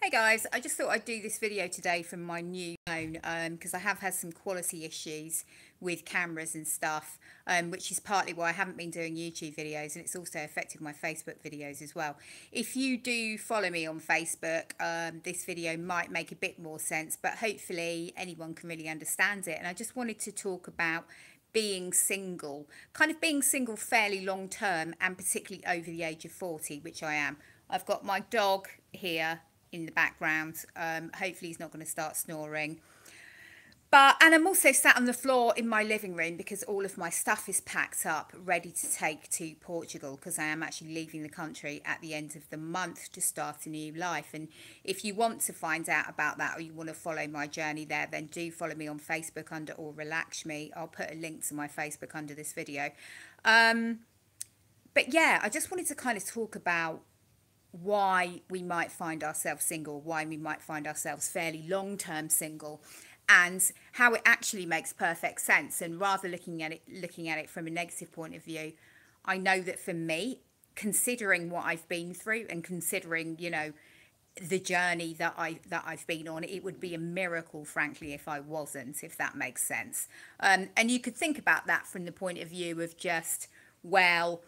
Hey guys, I just thought I'd do this video today from my new phone because I have had some quality issues with cameras and stuff, which is partly why I haven't been doing YouTube videos, and it's also affected my Facebook videos as well. If you do follow me on Facebook, this video might make a bit more sense, but hopefully anyone can really understand it. And I just wanted to talk about being single, kind of being single fairly long term, and particularly over the age of 40, which I am. I've got my dog here in the background. Hopefully he's not going to start snoring. And I'm also sat on the floor in my living room because all of my stuff is packed up, ready to take to Portugal, because I am actually leaving the country at the end of the month to start a new life. And if you want to find out about that, or you want to follow my journey there, then do follow me on Facebook under Or Relax Me. I'll put a link to my Facebook under this video. But yeah, I just wanted to kind of talk about why we might find ourselves single, why we might find ourselves fairly long-term single, and how it actually makes perfect sense. And rather looking at it from a negative point of view, I know that for me, considering what I've been through and considering, you know, the journey that I've been on, it would be a miracle, frankly, if I wasn't, if that makes sense. And you could think about that from the point of view of just, well,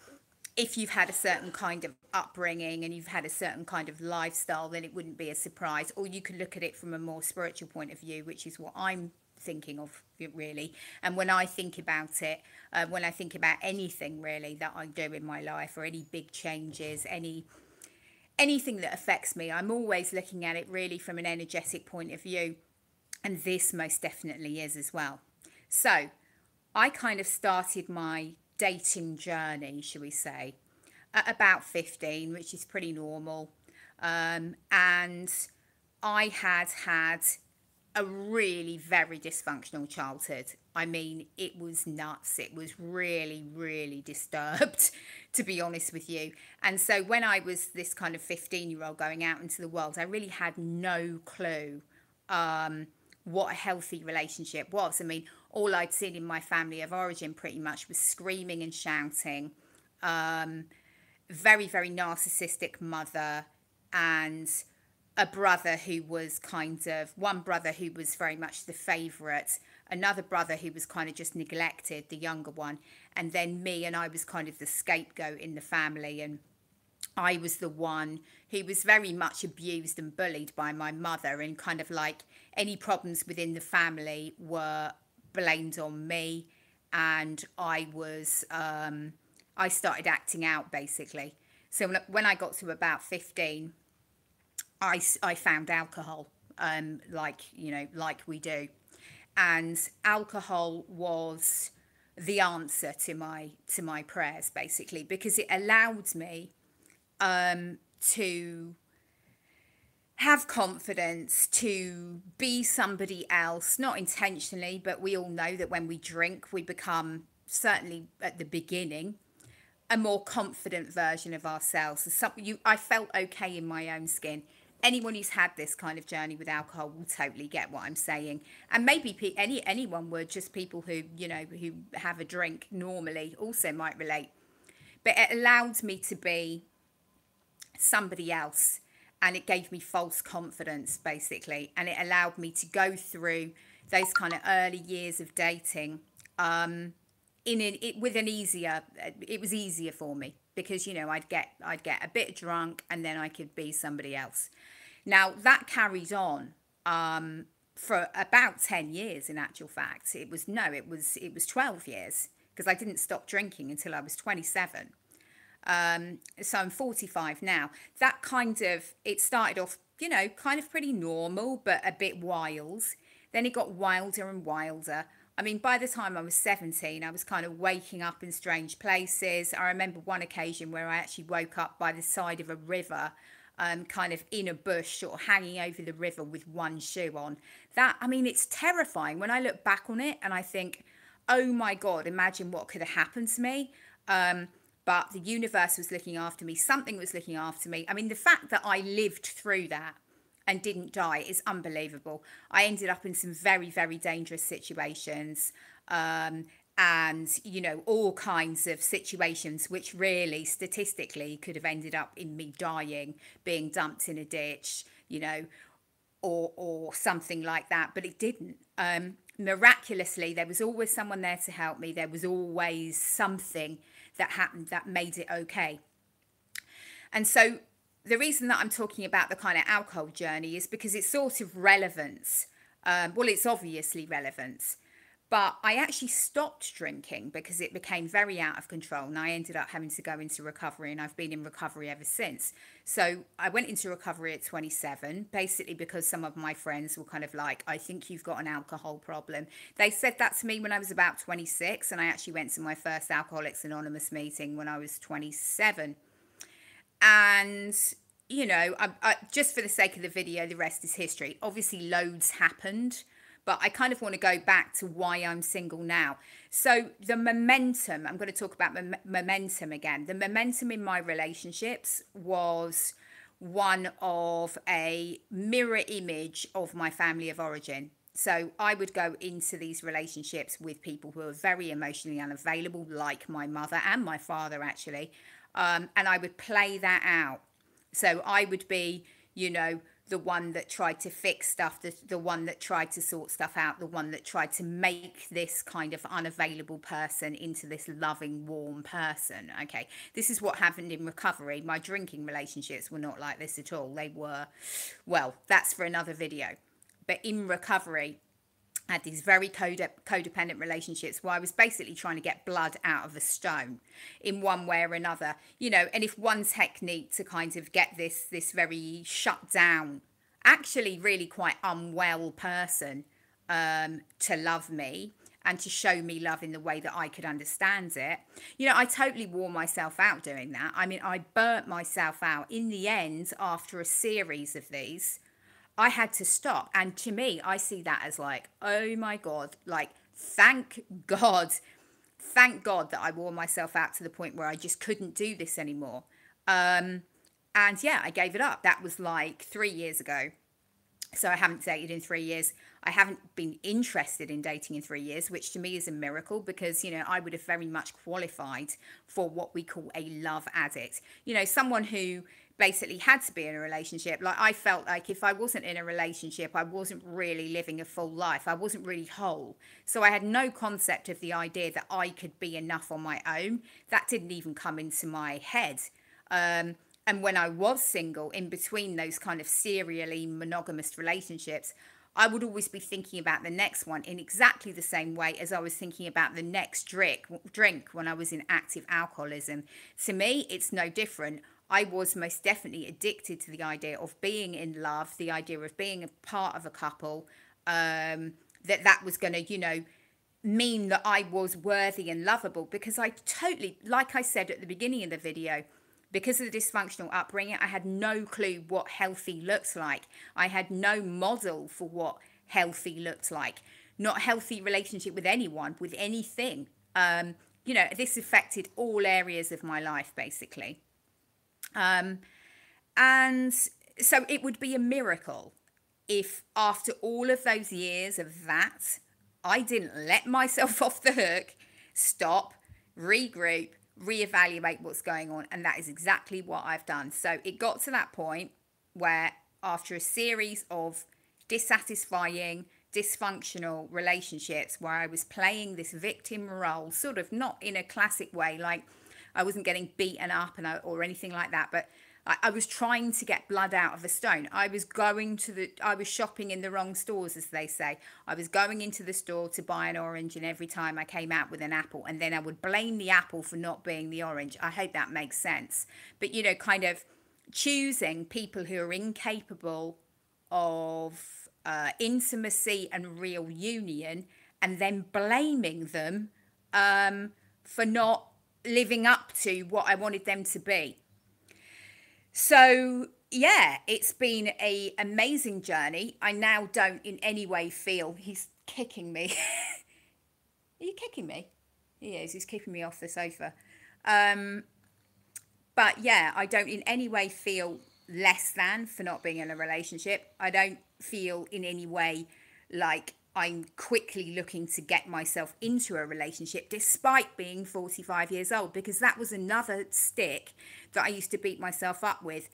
if you've had a certain kind of upbringing and you've had a certain kind of lifestyle, then it wouldn't be a surprise. Or you could look at it from a more spiritual point of view, which is what I'm thinking of, really. And when I think about it, when I think about anything really that I do in my life, or any big changes, anything that affects me, I'm always looking at it really from an energetic point of view. And this most definitely is as well. So I kind of started my dating journey, shall we say, at about 15, which is pretty normal. And I had a really very dysfunctional childhood. I mean, it was nuts. It was really, really disturbed, to be honest with you. And so when I was this kind of 15-year-old going out into the world, I really had no clue what a healthy relationship was. I mean, all I'd seen in my family of origin pretty much was screaming and shouting, very, very narcissistic mother, and a brother who was one brother who was very much the favourite, another brother who was kind of just neglected, the younger one, and then me, and I was kind of the scapegoat in the family. And I was the one who was very much abused and bullied by my mother, and kind of like any problems within the family were blamed on me. And I started acting out, basically. So when I got to about 15, I found alcohol, like we do. And alcohol was the answer to my prayers, basically, because it allowed me to have confidence, to be somebody else, not intentionally, but we all know that when we drink, we become, certainly at the beginning, a more confident version of ourselves. I felt okay in my own skin. Anyone who's had this kind of journey with alcohol will totally get what I'm saying. And maybe anyone would, just people who, who have a drink normally also might relate. But it allowed me to be somebody else, and it gave me false confidence, basically, and it allowed me to go through those kind of early years of dating it was easier for me, because I'd get a bit drunk and then I could be somebody else. Now that carried on for about 10 years. In actual fact, it was 12 years, because I didn't stop drinking until I was 27. So I'm 45 now. That it started off, kind of pretty normal, but a bit wild. Then it got wilder and wilder. I mean, by the time I was 17, I was kind of waking up in strange places. I remember one occasion where I actually woke up by the side of a river, kind of in a bush, sort of hanging over the river with one shoe on. It's terrifying when I look back on it, and I think, oh my God, imagine what could have happened to me. But the universe was looking after me. Something was looking after me. I mean, the fact that I lived through that and didn't die is unbelievable. I ended up in some very, very dangerous situations. and, you know, all kinds of situations which really statistically could have ended up in me dying, being dumped in a ditch, you know, or something like that, but it didn't. Miraculously, there was always someone there to help me. There was always something that happened that made it okay. And so the reason that I'm talking about the kind of alcohol journey is because it's sort of relevance. Well, it's obviously relevance. But I actually stopped drinking because it became very out of control, and I ended up having to go into recovery, and I've been in recovery ever since. So I went into recovery at 27, basically because some of my friends were kind of like, I think you've got an alcohol problem. They said that to me when I was about 26, and I actually went to my first Alcoholics Anonymous meeting when I was 27. And you know, just for the sake of the video, the rest is history. Obviously loads happened, but I kind of want to go back to why I'm single now. So the momentum, I'm going to talk about momentum again. The momentum in my relationships was one of a mirror image of my family of origin. So I would go into these relationships with people who are very emotionally unavailable, like my mother and my father, actually. And I would play that out. So I would be, you know, the one that tried to fix stuff, the one that tried to sort stuff out, the one that tried to make this kind of unavailable person into this loving, warm person. Okay, this is what happened in recovery. My drinking relationships were not like this at all. They were, well, that's for another video. But in recovery, I had these very codependent relationships where I was basically trying to get blood out of a stone in one way or another, you know. And if one technique to kind of get this very shut down, actually really quite unwell person to love me and to show me love in the way that I could understand it, you know, I totally wore myself out doing that. I mean, I burnt myself out in the end after a series of these. I had to stop. And to me, I see that as like, oh my God, like, thank God that I wore myself out to the point where I just couldn't do this anymore. And yeah, I gave it up. That was like 3 years ago. So I haven't dated in 3 years. I haven't been interested in dating in 3 years, which to me is a miracle because, you know, I would have very much qualified for what we call a love addict. You know, someone who basically had to be in a relationship. Like, I felt like if I wasn't in a relationship, I wasn't really living a full life. I wasn't really whole. So I had no concept of the idea that I could be enough on my own. That didn't even come into my head. And when I was single, in between those kind of serially monogamous relationships, I would always be thinking about the next one in exactly the same way as I was thinking about the next drink when I was in active alcoholism. To me, it's no different. I was most definitely addicted to the idea of being in love, the idea of being a part of a couple, that was going to, you know, mean that I was worthy and lovable, because I totally, like I said at the beginning of the video, because of the dysfunctional upbringing, I had no clue what healthy looked like. I had no model for what healthy looked like. Not a healthy relationship with anyone, with anything. You know, this affected all areas of my life, basically. And so it would be a miracle if after all of those years of that, I didn't let myself off the hook, stop, regroup, reevaluate what's going on. And that is exactly what I've done. So it got to that point where after a series of dissatisfying, dysfunctional relationships where I was playing this victim role, sort of not in a classic way, like I wasn't getting beaten up or anything like that, but I was trying to get blood out of a stone. I was shopping in the wrong stores, as they say. I was going into the store to buy an orange, and every time I came out with an apple, and then I would blame the apple for not being the orange. I hope that makes sense. But, you know, kind of choosing people who are incapable of intimacy and real union, and then blaming them for not living up to what I wanted them to be. So yeah, it's been an amazing journey. I now don't in any way feel, he's kicking me. Are you kicking me? He is, he's kicking me off the sofa. But yeah, I don't in any way feel less than for not being in a relationship. I don't feel in any way like I'm quickly looking to get myself into a relationship despite being 45 years old, because that was another stick that I used to beat myself up with.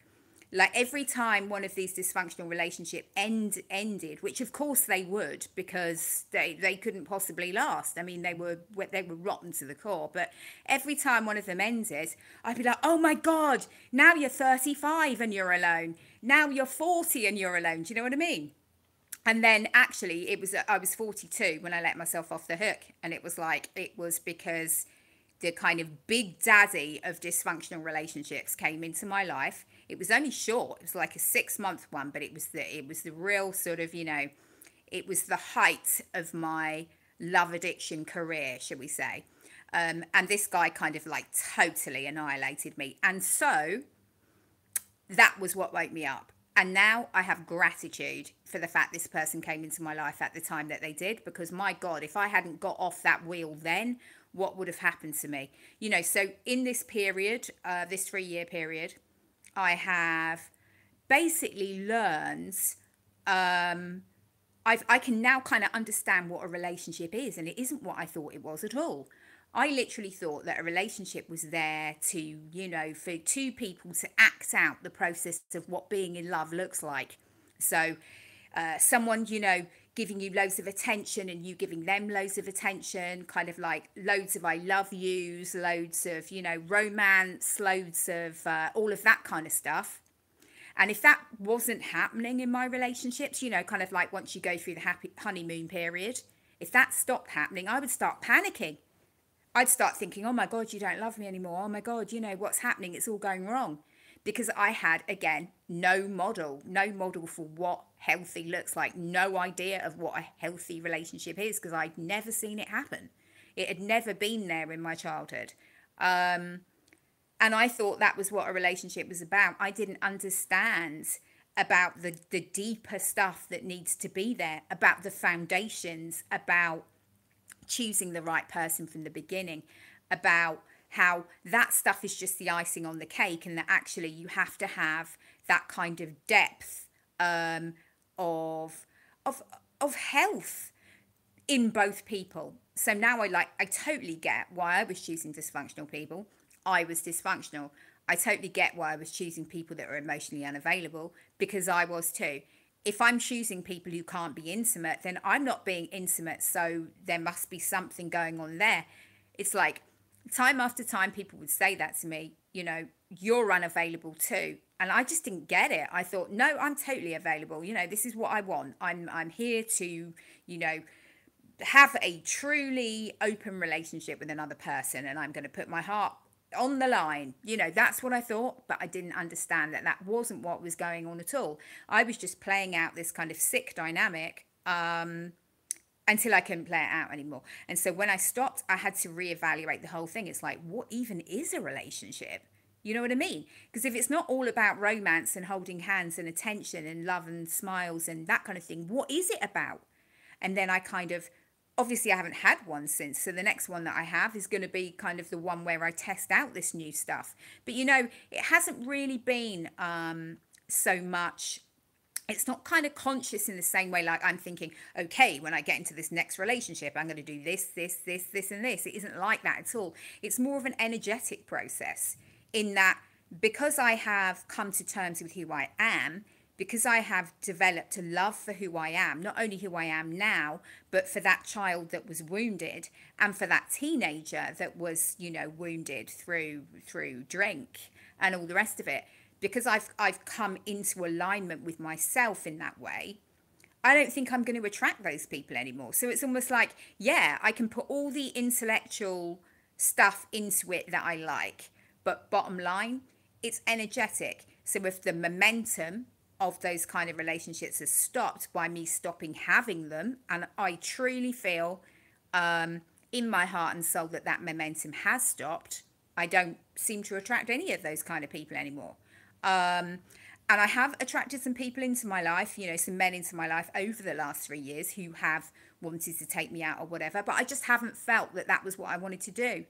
Like every time one of these dysfunctional relationship ended, which of course they would, because they couldn't possibly last. I mean, they were rotten to the core. But every time one of them ended, I'd be like, oh my god, now you're 35 and you're alone. Now you're 40 and you're alone. Do you know what I mean? And then actually I was 42 when I let myself off the hook, and it was because the kind of big daddy of dysfunctional relationships came into my life. It was only short. It was like a 6-month one, but it was the real sort of, it was the height of my love addiction career, shall we say. And this guy kind of like totally annihilated me. And so that was what woke me up. And now I have gratitude for the fact this person came into my life at the time that they did, because my God, if I hadn't got off that wheel then, what would have happened to me? So in this period, this 3-year period, I have basically learned, I can now kind of understand what a relationship is, and it isn't what I thought it was at all. I literally thought that a relationship was there to, for two people to act out the process of what being in love looks like. So someone, giving you loads of attention and you giving them loads of attention, kind of like loads of I love yous, loads of, romance, loads of all of that kind of stuff. And if that wasn't happening in my relationships, kind of like once you go through the happy honeymoon period, if that stopped happening, I would start panicking. I'd start thinking, oh my God, you don't love me anymore. Oh my God, what's happening? It's all going wrong. Because I had, again, no model for what healthy looks like, no idea of what a healthy relationship is, because I'd never seen it happen. It had never been there in my childhood. And I thought that was what a relationship was about. I didn't understand about the deeper stuff that needs to be there, about the foundations, about choosing the right person from the beginning, about how that stuff is just the icing on the cake, and that actually you have to have that kind of depth of health in both people. So now I totally get why I was choosing dysfunctional people. I was dysfunctional. I totally get why I was choosing people that are emotionally unavailable, because I was too. If I'm choosing people who can't be intimate, then I'm not being intimate, so there must be something going on there. It's like time after time people would say that to me, you're unavailable too. And I just didn't get it. I thought, no, I'm totally available. This is what I want. I'm here to, have a truly open relationship with another person, and I'm going to put my heart on the line. That's what I thought, but I didn't understand that wasn't what was going on at all. I was just playing out this kind of sick dynamic until I couldn't play it out anymore. And so when I stopped, I had to reevaluate the whole thing. It's like, what even is a relationship? You know what I mean? Because if it's not all about romance and holding hands and attention and love and smiles and that kind of thing, what is it about? And then I kind of, obviously I haven't had one since, so the next one that I have is going to be kind of the one where I test out this new stuff. But it hasn't really been so much, it's not kind of conscious in the same way, like I'm thinking, okay, when I get into this next relationship, I'm going to do this and this. It isn't like that at all. It's more of an energetic process, in that because I have come to terms with who I am, because I have developed a love for who I am, not only who I am now, but for that child that was wounded, and for that teenager that was, wounded through drink and all the rest of it. Because I've come into alignment with myself in that way, I don't think I'm going to attract those people anymore. So it's almost like, yeah, I can put all the intellectual stuff into it that I like, but bottom line, it's energetic. So if the momentum of those kind of relationships has stopped by me stopping having them, and I truly feel in my heart and soul that momentum has stopped, I don't seem to attract any of those kind of people anymore. And I have attracted some people into my life, some men into my life over the last 3 years who have wanted to take me out or whatever, but I just haven't felt that was what I wanted to do.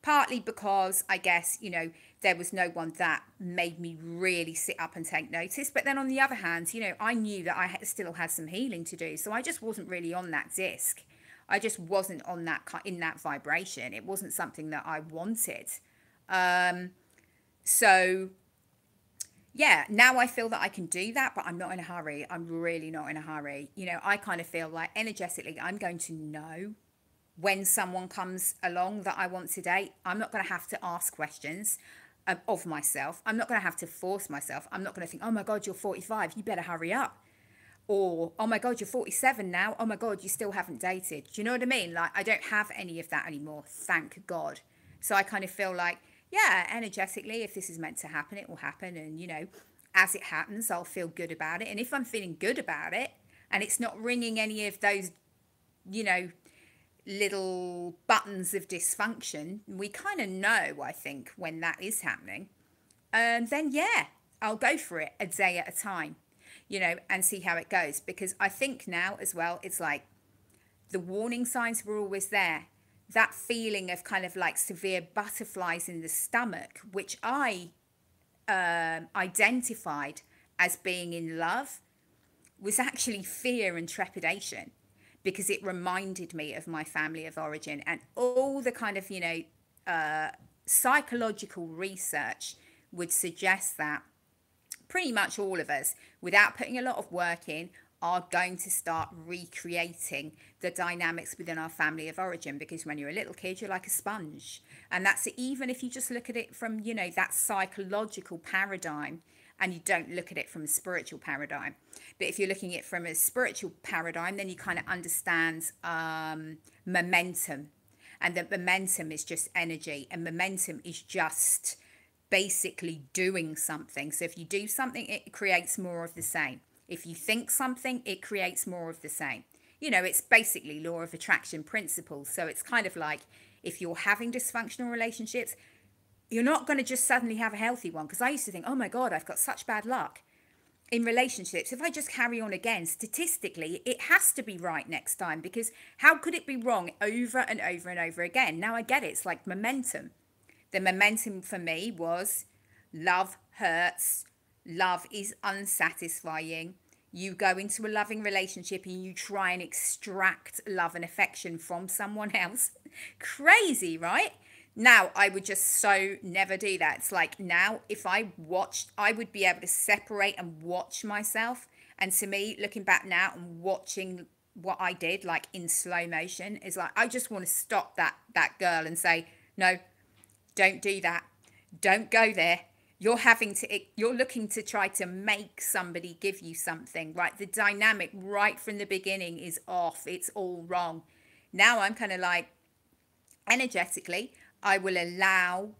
Partly because I guess, there was no one that made me really sit up and take notice. But then on the other hand, I knew that still had some healing to do. So I just wasn't really on that disc. I just wasn't on in that vibration. It wasn't something that I wanted. So yeah, now I feel that I can do that, but I'm not in a hurry. I'm really not in a hurry. I kind of feel like energetically, I'm going to know when someone comes along that I want to date. I'm not going to have to ask questions of myself. I'm not going to have to force myself. I'm not going to think, oh my God, you're 45. You better hurry up. Or, oh my God, you're 47 now. Oh my God, you still haven't dated. Do you know what I mean? Like, I don't have any of that anymore. Thank God. So I kind of feel like, yeah, energetically, if this is meant to happen, it will happen. And, as it happens, I'll feel good about it. And if I'm feeling good about it and it's not ringing any of those, you know, little buttons of dysfunction, we kind of know, I think, when that is happening. And then, yeah, I'll go for it a day at a time, and see how it goes. Because I think now as well, it's like the warning signs were always there. That feeling of kind of like severe butterflies in the stomach, which I identified as being in love, was actually fear and trepidation, because it reminded me of my family of origin and all the kind of, psychological research would suggest that pretty much all of us, without putting a lot of work in, are going to start recreating the dynamics within our family of origin. Because when you're a little kid, you're like a sponge. And that's even if you just look at it from, that psychological paradigm, and you don't look at it from a spiritual paradigm. But if you're looking at it from a spiritual paradigm, then you kind of understand momentum. And that momentum is just energy, and momentum is just basically doing something. So if you do something, it creates more of the same. If you think something, it creates more of the same. It's basically law of attraction principles. So it's kind of like, if you're having dysfunctional relationships, you're not going to just suddenly have a healthy one. Because I used to think, oh my God, I've got such bad luck in relationships. If I just carry on again, statistically, it has to be right next time. Because how could it be wrong over and over and over again? Now I get it. It's like momentum. The momentum for me was love hurts. Love is unsatisfying. You go into a loving relationship and you try and extract love and affection from someone else. Crazy, right? Now, I would just so never do that. It's like now, if I watched, I would be able to separate and watch myself. And to me, looking back now and watching what I did, like in slow motion, is like, I just want to stop that girl and say, no, don't do that. Don't go there. You're looking to try to make somebody give you something, right? The dynamic right from the beginning is off. It's all wrong. Now I'm kind of like, energetically, I will allow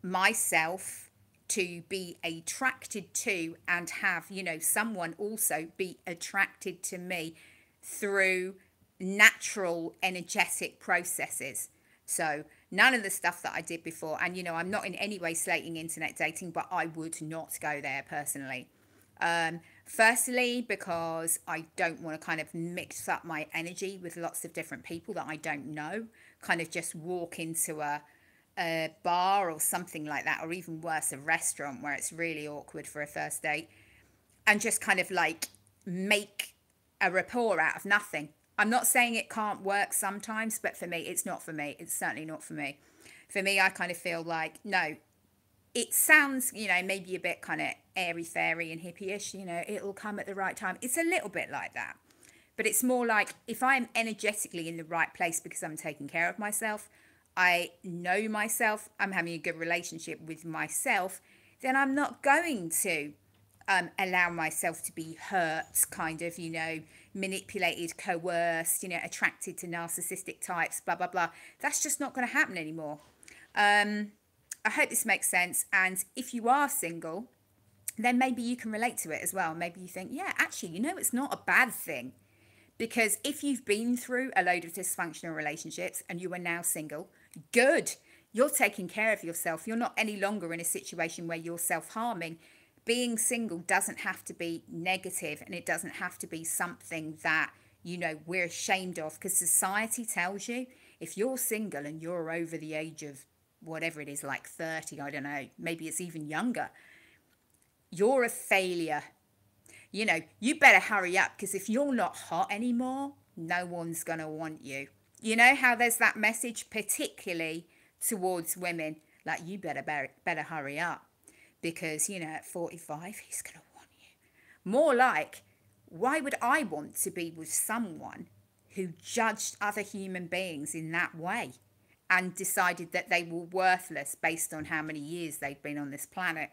myself to be attracted to and have, someone also be attracted to me through natural energetic processes. So none of the stuff that I did before. And, I'm not in any way slating internet dating, but I would not go there personally. Firstly, because I don't want to kind of mix up my energy with lots of different people that I don't know. Kind of just walk into a bar or something like that, or even worse, a restaurant where it's really awkward for a first date, and just kind of like make a rapport out of nothing. I'm not saying it can't work sometimes, but for me, it's not for me. It's certainly not for me. For me, I kind of feel like, no, it sounds, maybe a bit kind of airy-fairy and hippie-ish, it'll come at the right time. It's a little bit like that. But it's more like, if I'm energetically in the right place because I'm taking care of myself, I know myself, I'm having a good relationship with myself, then I'm not going to allow myself to be hurt, kind of, manipulated, coerced, attracted to narcissistic types, blah, blah, blah. That's just not going to happen anymore. I hope this makes sense. And if you are single, then maybe you can relate to it as well. Maybe you think, yeah, actually, it's not a bad thing. Because if you've been through a load of dysfunctional relationships and you are now single, good. You're taking care of yourself. You're not any longer in a situation where you're self-harming. Being single doesn't have to be negative, and it doesn't have to be something that, we're ashamed of, because society tells you if you're single and you're over the age of whatever it is, like 30, I don't know, maybe it's even younger, you're a failure. You know, you better hurry up, because if you're not hot anymore, no one's going to want you. You know how there's that message, particularly towards women, like, you better hurry up, because, you know, at 45, he's going to want you. More like, why would I want to be with someone who judged other human beings in that way and decided that they were worthless based on how many years they'd been on this planet?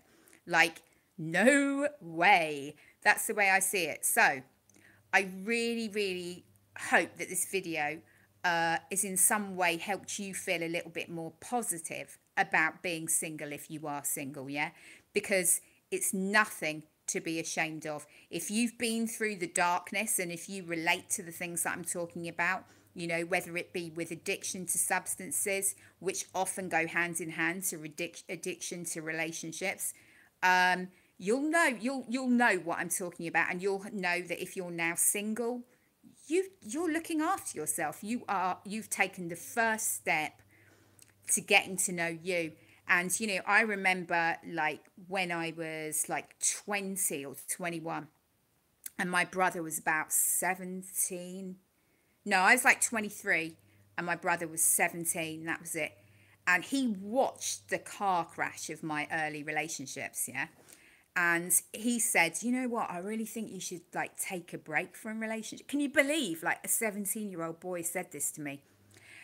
Like, no way. That's the way I see it. So I really, really hope that this video is in some way helped you feel a little bit more positive about being single if you are single, yeah? Because it's nothing to be ashamed of. If you've been through the darkness, and if you relate to the things that I'm talking about, you know, whether it be with addiction to substances, which often go hand in hand to addiction to relationships, you'll know what I'm talking about, and you'll know that if you're now single, you're looking after yourself. You've taken the first step to getting to know you. And, you know, I remember, like, when I was like 20 or 21 and my brother was about 17. No, I was like 23 and my brother was 17. That was it. And he watched the car crash of my early relationships, yeah. And he said, you know what, I really think you should, like, take a break from relationship. Can you believe, like, a 17-year-old boy said this to me?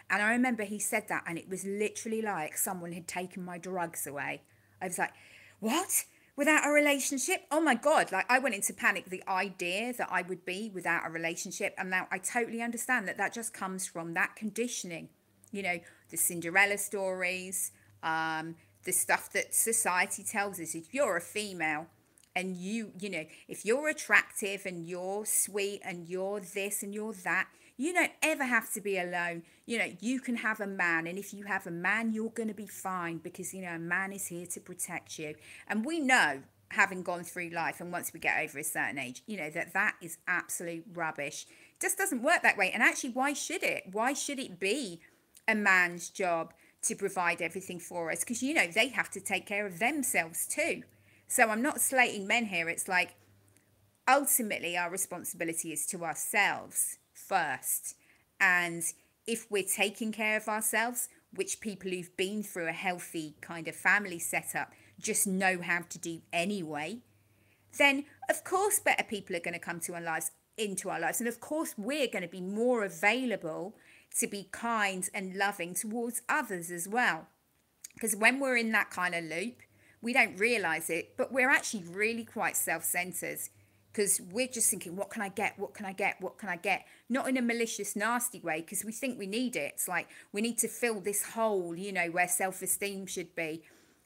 And I remember he said that, and it was literally like someone had taken my drugs away. I was like, what? Without a relationship? Oh my God. Like, I went into panic, the idea that I would be without a relationship. And now I totally understand that just comes from that conditioning. You know, the Cinderella stories, the stuff that society tells us. If you're a female and you know, if you're attractive and you're sweet and you're this and you're that, you don't ever have to be alone. You know, you can have a man. And if you have a man, you're going to be fine, because, you know, a man is here to protect you. And we know, having gone through life, and once we get over a certain age, you know, that is absolute rubbish. It just doesn't work that way. And actually, why should it? Why should it be a man's job to provide everything for us? Because, you know, they have to take care of themselves too. So I'm not slating men here. It's like, ultimately, our responsibility is to ourselves first. And if we're taking care of ourselves, which people who've been through a healthy kind of family setup just know how to do anyway, then of course better people are going to come into our lives. And of course we're going to be more available to be kind and loving towards others as well. Because when we're in that kind of loop, we don't realize it, but we're actually really quite self-centered. Because we're just thinking, what can I get? What can I get? What can I get? Not in a malicious, nasty way, because we think we need it. It's like, we need to fill this hole, you know, where self-esteem should be.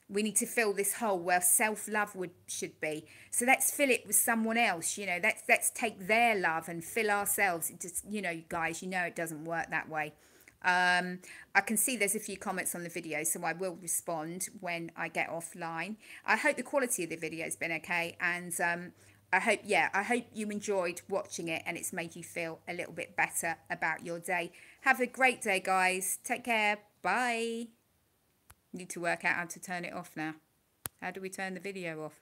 We need to fill this hole where self-love should be. So let's fill it with someone else, you know. Let's take their love and fill ourselves. It just, you know, guys, you know it doesn't work that way. I can see there's a few comments on the video, so I will respond when I get offline. I hope the quality of the video has been okay, and I hope you enjoyed watching it and it's made you feel a little bit better about your day. Have a great day, guys. Take care. Bye. Need to work out how to turn it off now. How do we turn the video off?